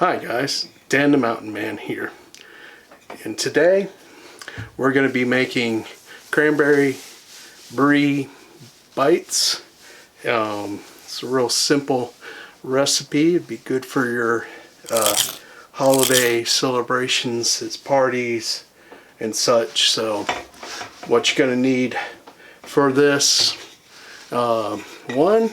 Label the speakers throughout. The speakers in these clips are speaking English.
Speaker 1: Hi guys, Dan the Mountain Man here, and today we're going to be making Cranberry Brie Bites. It's a real simple recipe. It'd be good for your holiday celebrations, its parties and such. So what you're going to need for this, one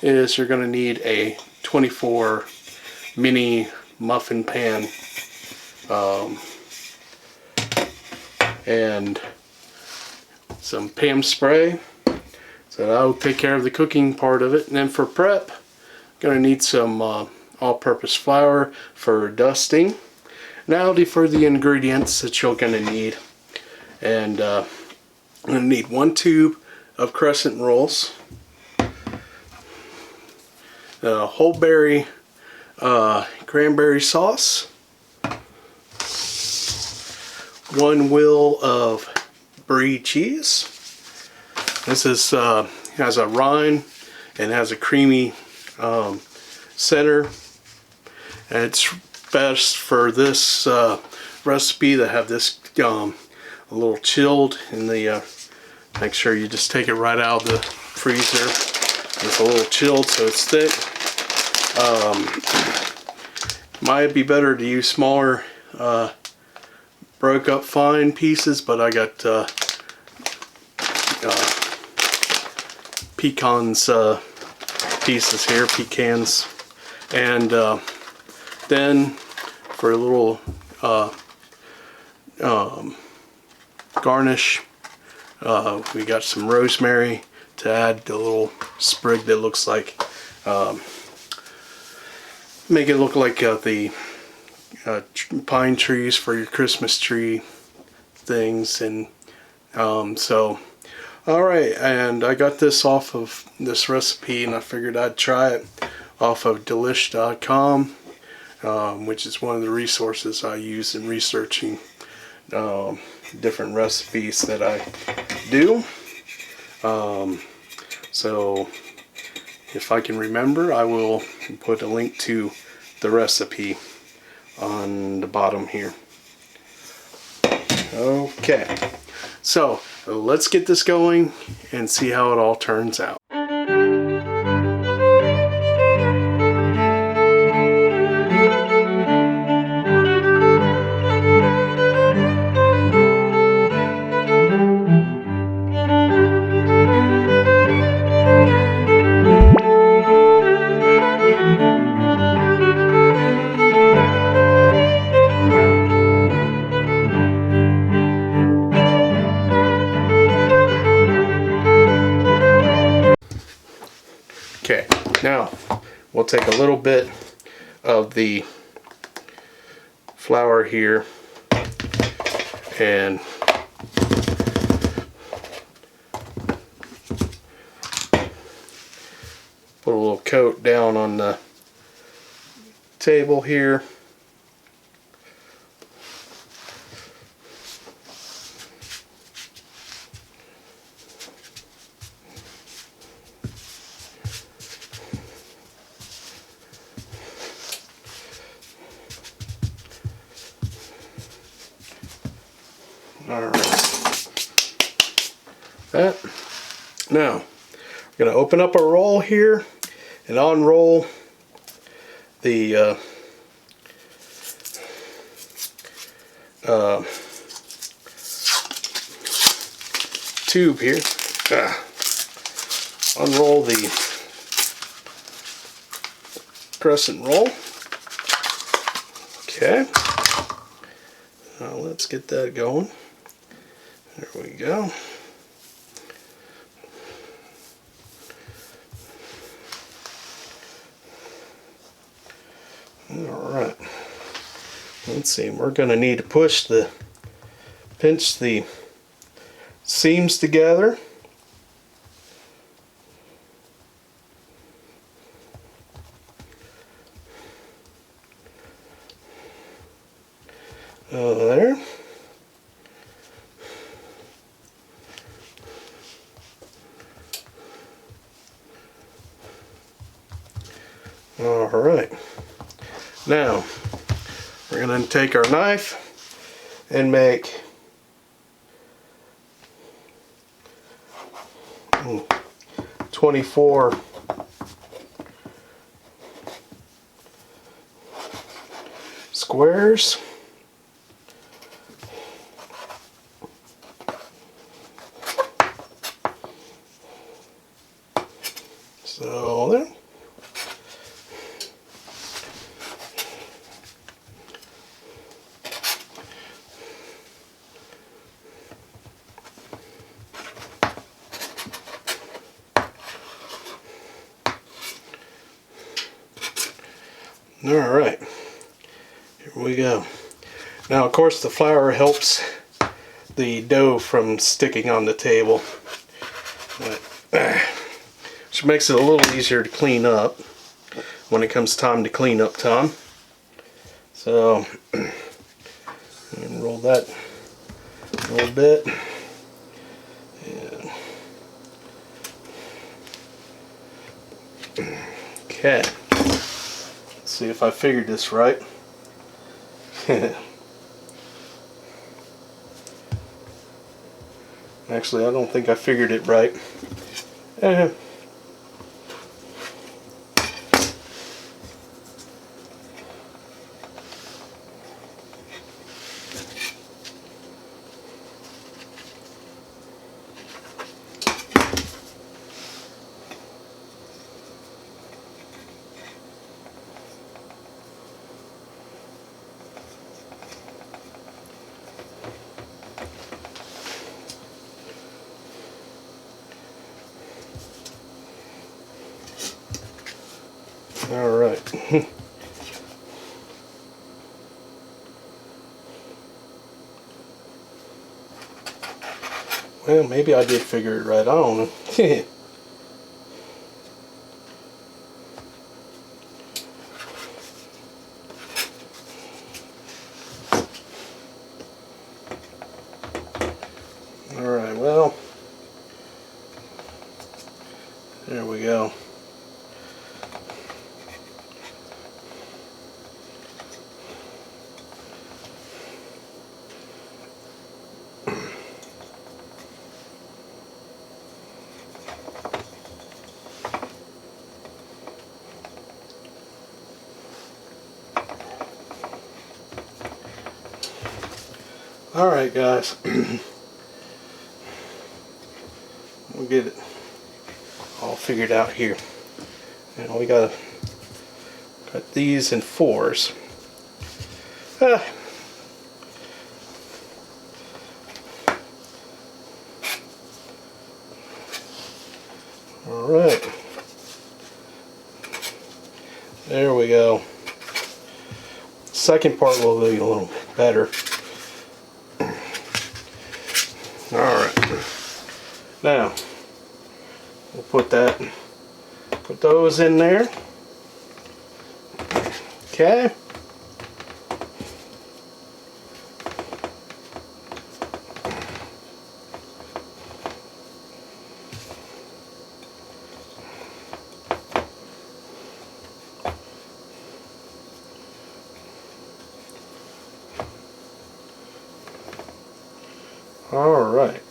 Speaker 1: is you're going to need a 24 mini muffin pan, and some Pam spray, so that'll take care of the cooking part of it. And then for prep, gonna need some all-purpose flour for dusting. Now for the ingredients that you're gonna need, and I'm gonna need 1 tube of crescent rolls, whole berry cranberry sauce, 1 wheel of Brie cheese. This is has a rind and has a creamy center, and it's best for this recipe to have this a little chilled in the make sure you just take it right out of the freezer. It's a little chilled so it's thick. Might be better to use smaller broke up fine pieces, but I got pecans pieces here, pecans. And then for a little garnish, we got some rosemary to add a little sprig that looks like make it look like the pine trees for your Christmas tree things. And so alright, and I got this off of this recipe, and I figured I'd try it off of delish.com, which is one of the resources I use in researching different recipes that I do. So if I can remember, I will put a link to the recipe on the bottom here. Okay, so let's get this going and see how it all turns out. Okay, now we'll take a little bit of the flour here and put a little coat down on the table here. Alright, that. Now, we're going to open up a roll here and unroll the tube here. Unroll the crescent roll. Okay, now let's get that going. There we go. Alright, let's see, we're going to need to pinch the seams together. There. Alright, Now, we're going to take our knife and make 24 squares. So there. All right, here we go. Now, of course, the flour helps the dough from sticking on the table, which makes it a little easier to clean up when it comes time to clean up time. So, and roll that a little bit. And, okay. See if I figured this right. Actually, I don't think I figured it right. All right. Well, maybe I did figure it right. I don't know. All right. Well, there we go. Alright guys, we'll get it all figured out here. Now we gotta cut these in fours. Alright, there we go. Second part will be a little better. Alright, now we'll put those in there. Okay. Alright,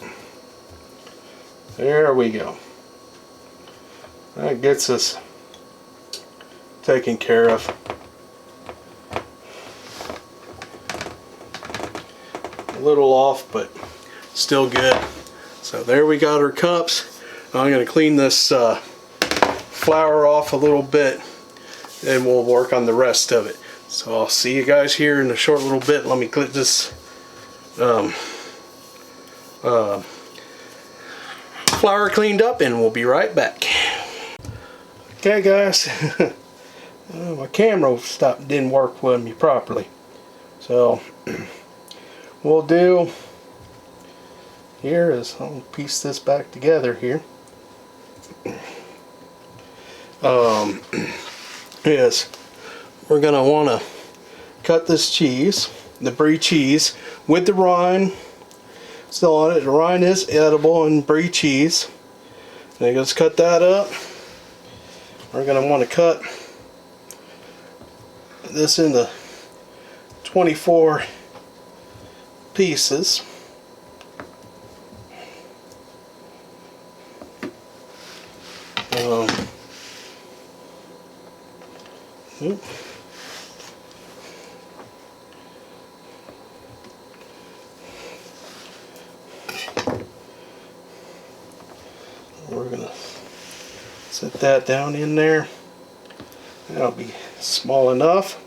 Speaker 1: there we go. That gets us taken care of. A little off, but still good. So there we got our cups. I'm going to clean this flour off a little bit and we'll work on the rest of it. So I'll see you guys here in a short little bit. Let me get this flour cleaned up and we'll be right back. Okay guys, my camera didn't work with me properly, so we'll do here is I'll piece this back together here. Is we're gonna want to cut this cheese, the Brie cheese, with the rind still on it. The rind is edible in Brie cheese. And let's cut that up. We're going to want to cut cut this into 24 pieces. We're gonna set that down in there. That'll be small enough.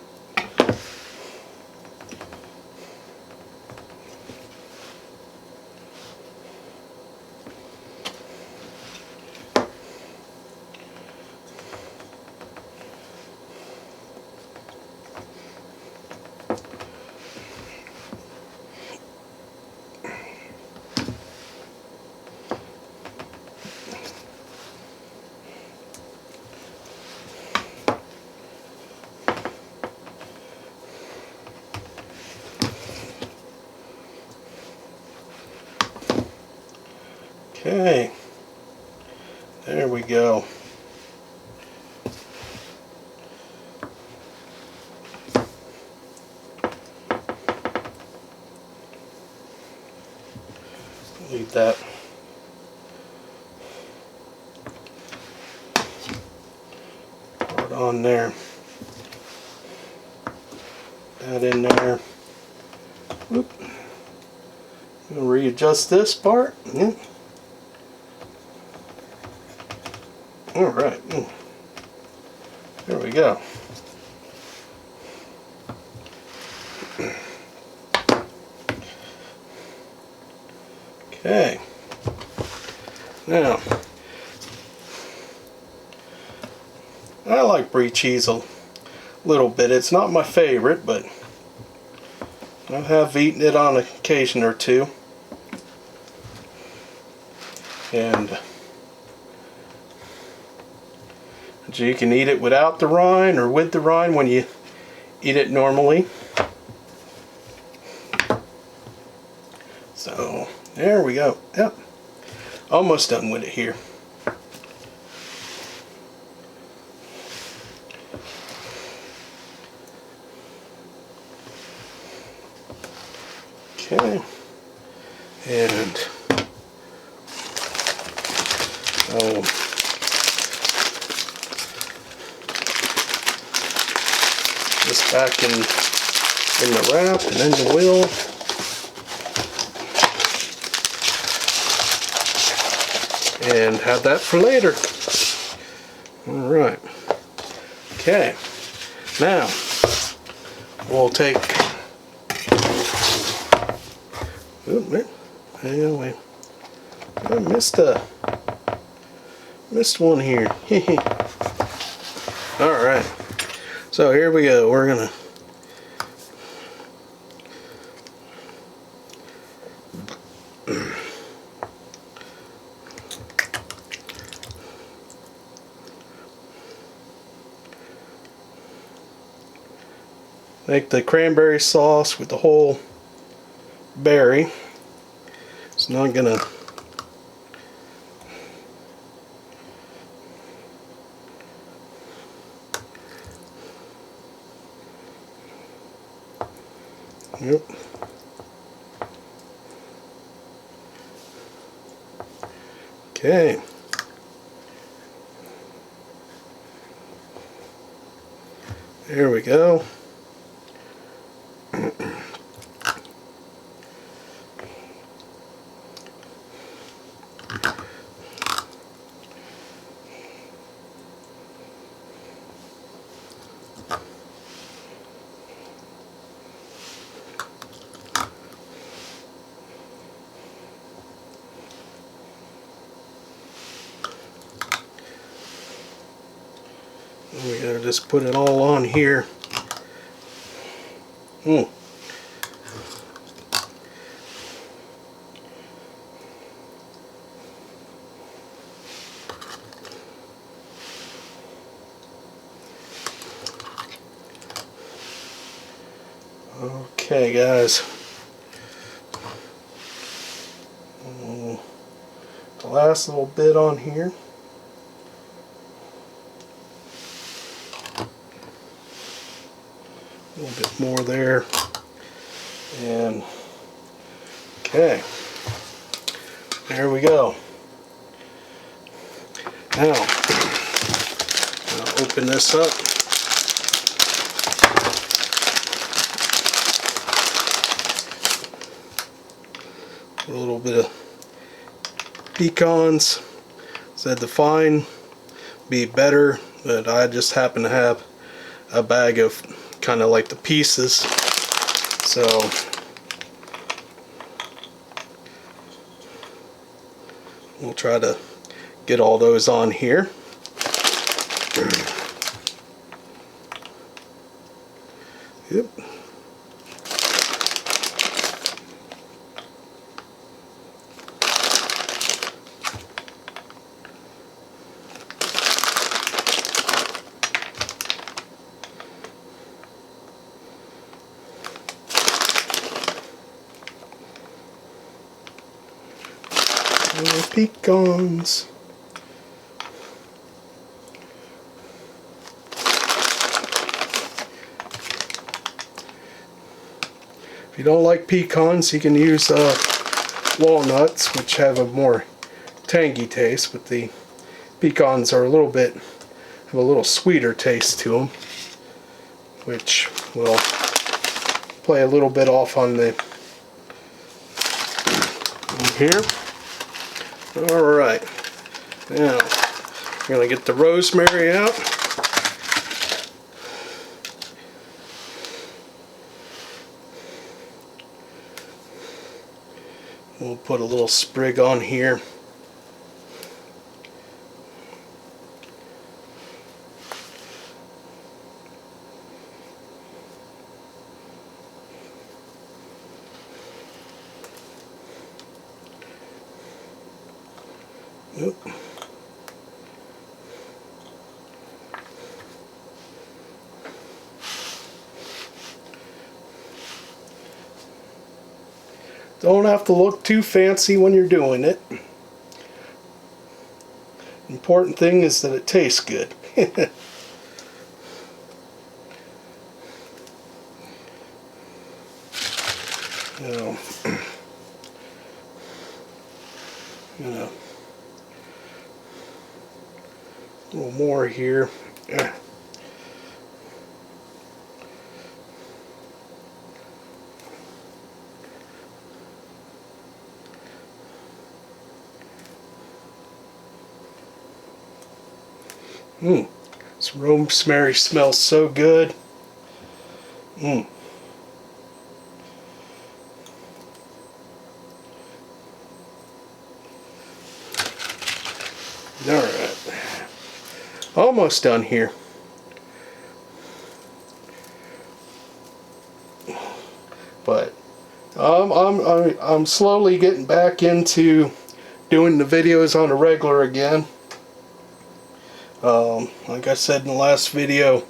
Speaker 1: Okay, there we go. Leave that. Pour it on there. That in there. Oop. I'm gonna readjust this part. Yeah. Alright, there we go. Okay, now I like Brie cheese a little bit. It's not my favorite, but I have eaten it on occasion or two. And you can eat it without the rind or with the rind when you eat it normally. So there we go. Yep, almost done with it here. Okay, and this back in the wrap and in the wheel. And have that for later. Alright. Okay. Now we'll take anyway. I missed one here. Alright. So here we go. We're gonna make the cranberry sauce with the whole berry. It's not gonna Yep. Okay. There we go. We gotta just put it all on here. Okay, guys. The last little bit on here. A bit more there. And okay, there we go. Now, I'll open this up. A little bit of pecans. Said the fine be better, but I just happen to have a bag of kind of like the pieces, so we'll try to get all those on here. Yep. Pecans. If you don't like pecans, you can use walnuts, which have a more tangy taste, but the pecans are have a little sweeter taste to them, which will play a little bit off on the here. Alright, now we're going to get the rosemary out. We'll put a little sprig on here. Yep. Don't have to look too fancy when you're doing it. Important thing is that it tastes good. Now, a little more here. This rosemary smells so good. Alright. Almost done here. But I'm slowly getting back into doing the videos on a regular again. Like I said in the last video,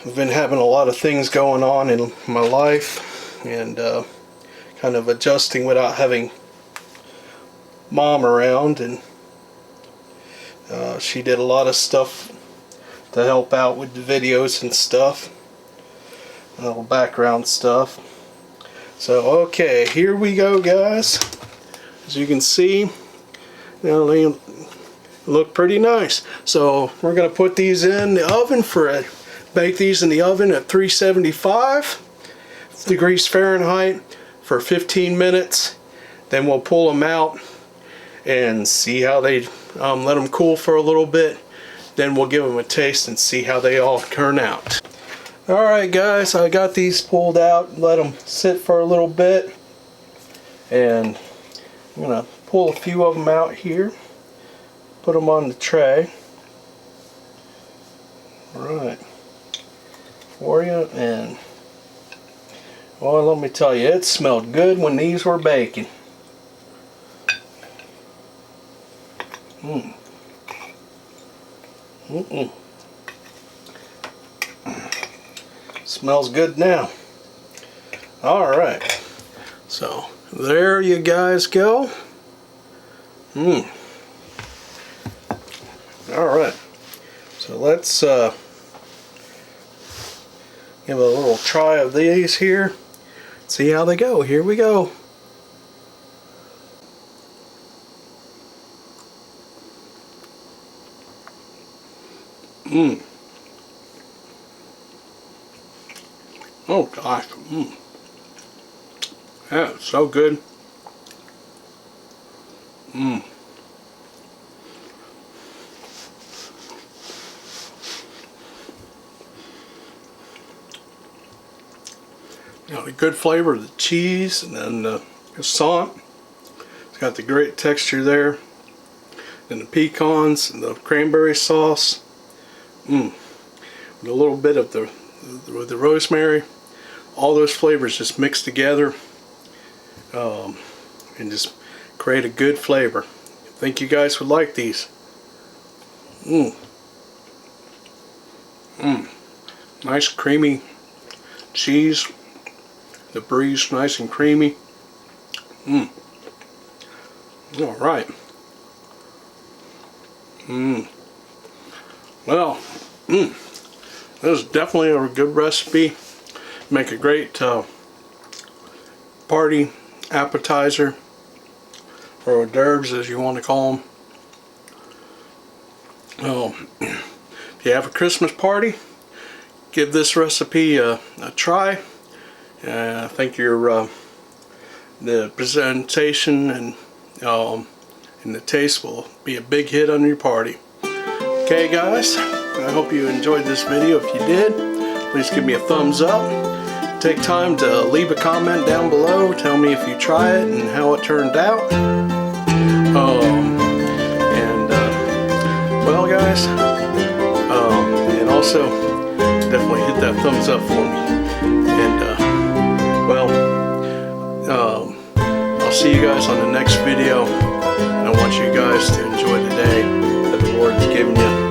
Speaker 1: I've been having a lot of things going on in my life, and kind of adjusting without having Mom around, and she did a lot of stuff to help out with the videos and stuff, little background stuff. So okay, here we go, guys. As you can see, they look pretty nice. So we're going to put these in the oven bake these in the oven at 375 degrees Fahrenheit for 15 minutes. Then we'll pull them out and see how they let them cool for a little bit. Then we'll give them a taste and see how they all turn out. Alright guys, I got these pulled out, let them sit for a little bit, and I'm going to pull a few of them out here, put them on the tray. Alright, for you, and well, let me tell you, it smelled good when these were baking. Smells good now. Alright, so there you guys go. Alright, so let's Give a little try of these here. See how they go. Here we go. Mmm. Oh gosh. Mmm. Yeah, it's so good. Mmm. You know, the good flavor of the cheese, and then the crescent. It's got the great texture there. And the pecans and the cranberry sauce. Mmm. With a little bit of the rosemary. All those flavors just mixed together and just create a good flavor. I think you guys would like these. Mmm. Mmm. Nice creamy cheese. The brie's nice and creamy. Mmm. Alright. Mmm. Well, this is definitely a good recipe. Make a great party appetizer, or hors d'oeuvres as you want to call them. If you have a Christmas party, give this recipe a try. I think the presentation and the taste will be a big hit on your party. Okay guys, I hope you enjoyed this video. If you did, please give me a thumbs up. Take time to leave a comment down below. Tell me if you try it and how it turned out. Well guys, and also definitely hit that thumbs up for me. And I'll see you guys on the next video. And I want you guys to enjoy the day that the Lord has given you.